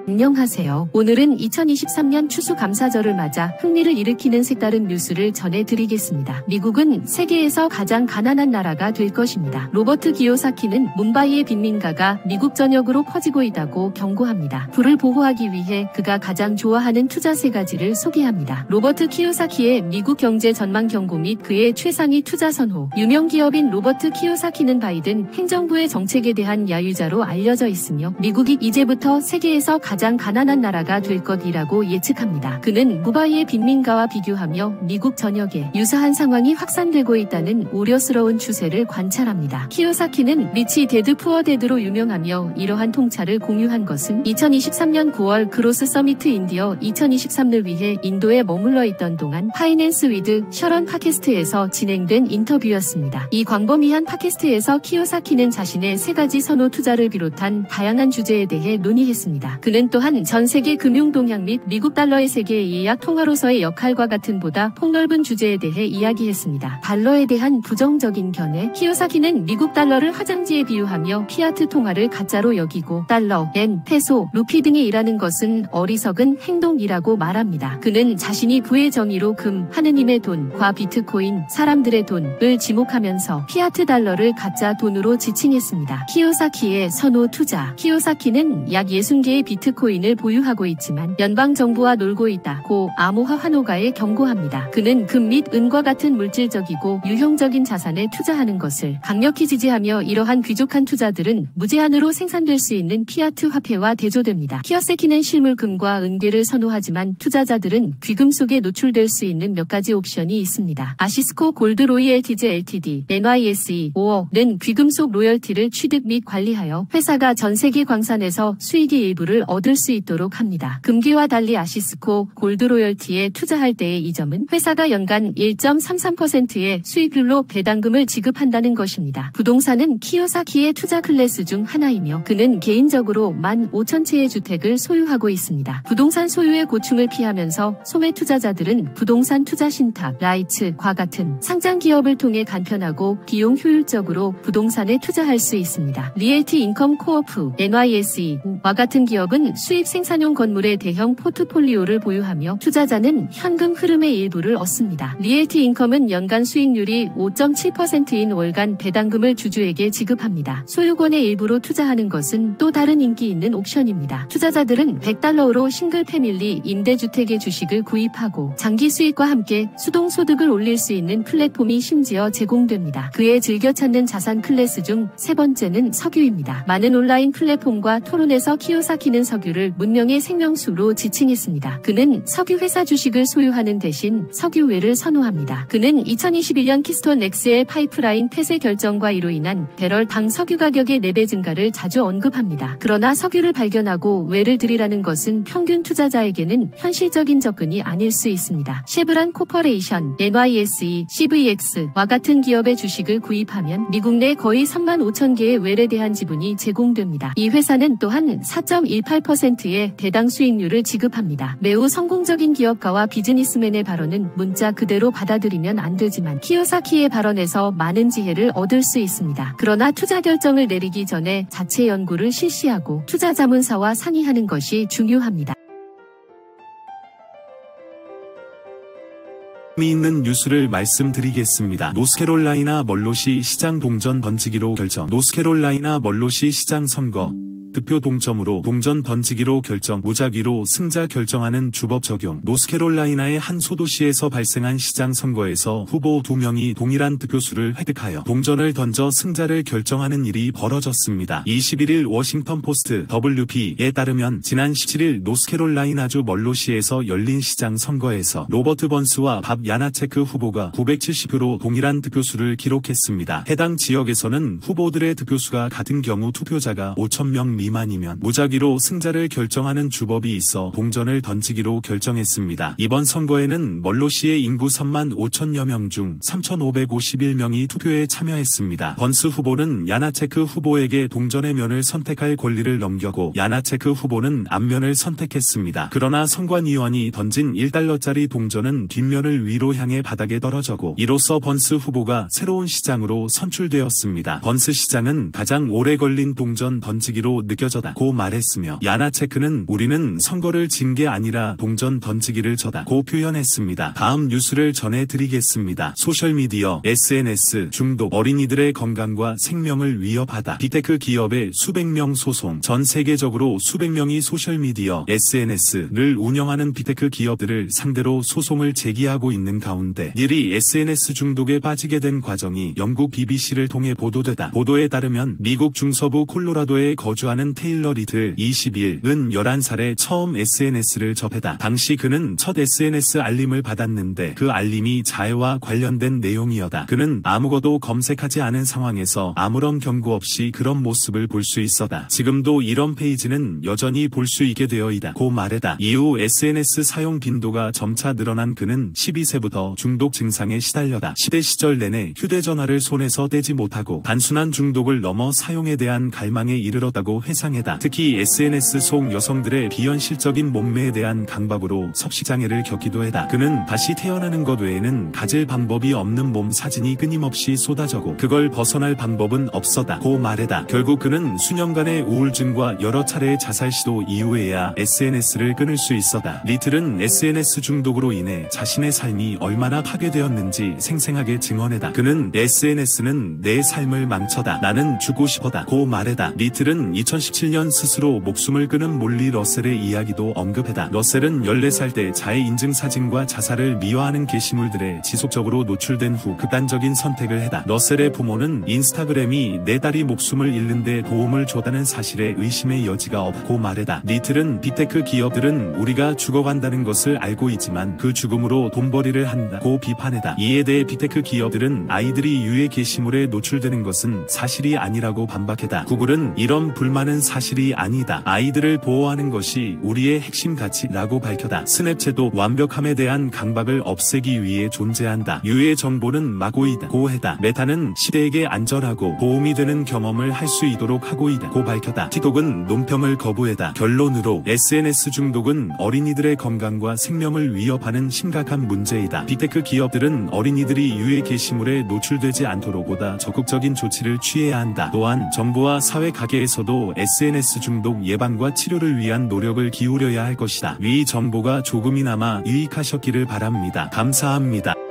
안녕하세요. 오늘은 2023년 추수감사절을 맞아 흥미를 일으키는 색다른 뉴스를 전해드리겠습니다. 미국은 세계에서 가장 가난한 나라가 될 것입니다. 로버트 기요사키는 뭄바이의 빈민가가 미국 전역으로 퍼지고 있다고 경고합니다. 부를 보호하기 위해 그가 가장 좋아하는 투자 3가지를 소개합니다. 로버트 키요사키의 미국 경제 전망 경고 및 그의 최상위 투자 선호. 유명 기업인 로버트 키요사키는 바이든 행정부의 정책에 대한 야유자로 알려져 있으며 미국이 이제부터 세계에서 가장 가난한 나라가 될 것이라고 예측합니다. 그는 뭄바이의 빈민가와 비교하며 미국 전역에 유사한 상황이 확산되고 있다는 우려스러운 추세를 관찰합니다. 키요사키는 리치 데드 푸어 데드로 유명하며 이러한 통찰을 공유한 것은 2023년 9월 그로스 서미트 인디어 2023을 위해 인도에 머물러 있던 동안 파이낸스 위드 셔런 팟캐스트에서 진행된 인터뷰였습니다. 이 광범위한 팟캐스트에서 키요사키는 자신의 3가지 선호 투자를 비롯한 다양한 주제에 대해 논의했습니다. 그는 또한 전 세계 금융 동향 및 미국 달러의 세계 예약 통화로서의 역할과 같은 보다 폭넓은 주제에 대해 이야기했습니다. 달러에 대한 부정적인 견해. 키요사키는 미국 달러를 화장지에 비유하며 피아트 통화를 가짜로 여기고 달러, 엔, 페소, 루피 등이 일하는 것은 어리석은 행동이라고 말합니다. 그는 자신이 부의 정의로 금, 하느님의 돈과 비트코인, 사람들의 돈을 지목하면서 피아트 달러를 가짜 돈으로 지칭했습니다. 키요사키의 선호 투자. 키요사키는 약 60개의 비트코인을 보유하고 있지만 연방정부와 놀고 있다고 암호화 환호가에 경고합니다. 그는 금 및 은과 같은 물질적이고 유형적인 자산에 투자하는 것을 강력히 지지하며 이러한 귀족한 투자들은 무제한으로 생산될 수 있는 피아트 화폐와 대조됩니다. 키요사키는 실물금과 은괴를 선호하지만 투자자들은 귀금 속에 노출될 수 있는 몇 가지 옵션이 있습니다. 아시스코 골드 로이얼티즈 LTD, NYSE, 5억은 귀금 속 로열티를 취득 및 관리하여 회사가 전 세계 광산에서 수익의 일부를 얻을 수 있도록 합니다. 금괴와 달리 아시스코 골드 로열티에 투자할 때의 이 점은 회사가 연간 1.33%의 수익률로 배당금을 지급한다는 것입니다. 부동산은 키요사키의 투자 클래스 중 하나이며 그는 개인적으로 15,000채의 주택을 소유하고 있습니다. 부동산 소유의 고충을 피하면서 소매 투자자들은 부동산 투자 신탁, 라이츠과 같은 상장 기업을 통해 간편하고 비용 효율적으로 부동산에 투자할 수 있습니다. 리얼티 인컴 코어프, NYSE와 같은 기업은 수입 생산용 건물의 대형 포트폴리오를 보유하며 투자자는 현금 흐름의 일부를 얻습니다. 리얼티 인컴은 연간 수익률이 5.7%인 월간 배당금을 주주에게 지급합니다. 소유권의 일부로 투자하는 것은 또 다른 인기 있는 옵션입니다. 투자자들은 $100로 싱글 패밀리 임대주택의 주식을 구입하고 장기 수익과 함께 수동 소득을 올릴 수 있는 플랫폼이 심지어 제공됩니다. 그의 즐겨 찾는 자산 클래스 중 3번째는 석유입니다. 많은 온라인 플랫폼과 토론에서 키요사키는 석유를 문명의 생명수로 지칭했습니다. 그는 석유 회사 주식을 소유하는 대신 석유외를 선호합니다. 그는 2021년 키스톤 X의 파이프라인 폐쇄 결정과 이로 인한 배럴당 석유 가격의 4배 증가를 자주 언급합니다. 그러나 석유를 발견하고 외를 들이라는 것은 평균 투자자에게는 현실적인 접근이 아닐 수 있습니다. 쉐브란 코퍼레이션, NYSE, CVX와 같은 기업의 주식을 구입하면 미국 내 거의 35,000개의 외에 대한 지분이 제공됩니다. 이 회사는 또한 4.18%의 배당 수익률을 지급합니다. 매우 성공적인 기업가와 비즈니스맨의 발언은 문자 그대로 받아들이면 안 되지만 키요사키의 발언에서 많은 지혜를 얻을 수 있습니다. 그러나 투자 결정을 내리기 전에 자체 연구를 실시하고 투자 자문사와 상의하는 것이 중요합니다. 있는 뉴스를 말씀드리겠습니다. 노스캐롤라이나 멀로시 시장 동전 던지기로 결정. 노스캐롤라이나 멀로시 시장 선거 득표 동점으로 동전 던지기로 결정. 무작위로 승자 결정하는 주법 적용. 노스캐롤라이나의 한 소도시에서 발생한 시장 선거에서 후보 2명이 동일한 득표수를 획득하여 동전을 던져 승자를 결정하는 일이 벌어졌습니다. 21일 워싱턴 포스트 WP에 따르면 지난 17일 노스캐롤라이나주 멀로시에서 열린 시장 선거에서 로버트 번스와 밥 야나체크 후보가 970표로 동일한 득표수를 기록했습니다. 해당 지역에서는 후보들의 득표수가 같은 경우 투표자가 5,000명 미만이면 무작위로 승자를 결정하는 주법이 있어 동전을 던지기로 결정했습니다. 이번 선거에는 멀로시의 인구 35,000여 명 중 3,551명이 투표에 참여했습니다. 번스 후보는 야나체크 후보에게 동전의 면을 선택할 권리를 넘겼고 야나체크 후보는 앞면을 선택했습니다. 그러나 선관위원이 던진 1달러짜리 동전은 뒷면을 위로 향해 바닥에 떨어졌고 이로써 번스 후보가 새로운 시장으로 선출되었습니다. 번스 시장은 가장 오래 걸린 동전 던지기로 느껴져다고 말했으며 야나체크는 우리는 선거를 진 게 아니라 동전 던지기를 져다고 표현했습니다. 다음 뉴스를 전해드리겠습니다. 소셜미디어 SNS 중독 어린이들의 건강과 생명을 위협하다. 빅테크 기업의 수백 명 소송. 전 세계적으로 수백 명이 소셜미디어 SNS를 운영하는 빅테크 기업들을 상대로 소송을 제기하고 있는 가운데 이들이 SNS 중독에 빠지게 된 과정이 영국 BBC를 통해 보도되다. 보도에 따르면 미국 중서부 콜로라도에 거주하는 테일러 리틀 22일은 11살에 처음 SNS를 접했다. 당시 그는 첫 SNS 알림을 받았는데 그 알림이 자해와 관련된 내용이었다. 그는 아무것도 검색하지 않은 상황에서 아무런 경고 없이 그런 모습을 볼 수 있었다. 지금도 이런 페이지는 여전히 볼 수 있게 되어 있다고 말했다. 이후 SNS 사용 빈도가 점차 늘어난 그는 12세부터 중독 증상에 시달려다. 시대 시절 내내 휴대전화를 손에서 떼지 못하고 단순한 중독을 넘어 사용에 대한 갈망에 이르렀다고 회상했다. 특히 SNS 속 여성들의 비현실적인 몸매에 대한 강박으로 섭식장애를 겪기도 했다. 그는 다시 태어나는 것 외에는 가질 방법이 없는 몸 사진이 끊임없이 쏟아져고 그걸 벗어날 방법은 없었다고 말했다. 결국 그는 수년간의 우울증과 여러 차례의 자살 시도 이후에야 SNS를 끊을 수 있었다. 리틀은 SNS 중독으로 인해 자신의 삶이 얼마나 파괴되었는지 생생하게 증언했다. 그는 SNS는 내 삶을 망쳐다. 나는 죽고 싶어다고 말했다. 리틀은 2017년 스스로 목숨을 끊은 몰리 러셀의 이야기도 언급했다. 러셀은 14살 때 자해 인증 사진과 자살을 미화하는 게시물들에 지속적으로 노출된 후 극단적인 선택을 했다. 러셀의 부모는 인스타그램이 내 딸이 목숨을 잃는 데 도움을 줬다는 사실에 의심의 여지가 없고 말했다. 리틀은 빅테크 기업들은 우리가 죽어간다는 것을 알고 있지만 그 죽음으로 돈벌이를 한다고 비판했다. 이에 대해 빅테크 기업들은 아이들이 유해 게시물에 노출되는 것은 사실이 아니라고 반박했다. 구글은 이런 불만은 사실이 아니다. 아이들을 보호하는 것이 우리의 핵심 가치라고 밝혔다. 스냅챗도 완벽함에 대한 강박을 없애기 위해 존재한다. 유해 정보는 마고 있다고 했다. 메타는 시대에게 안전하고 도움이 되는 경험을 할 수 있도록 하고 있다고 밝혔다. 틱톡은 논평을 거부했다. 결론으로 SNS 중독은 어린이들의 건강과 생명을 위협하는 심각한 문제이다. 빅테크 기업들은 어린이들이 유해 게시물에 노출되지 않도록 보다 적극적인 조치를 취해야 한다. 또한 정부와 사회 가게에서도 SNS 중독 예방과 치료를 위한 노력을 기울여야 할 것이다. 위 정보가 조금이나마 유익하셨기를 바랍니다. 감사합니다.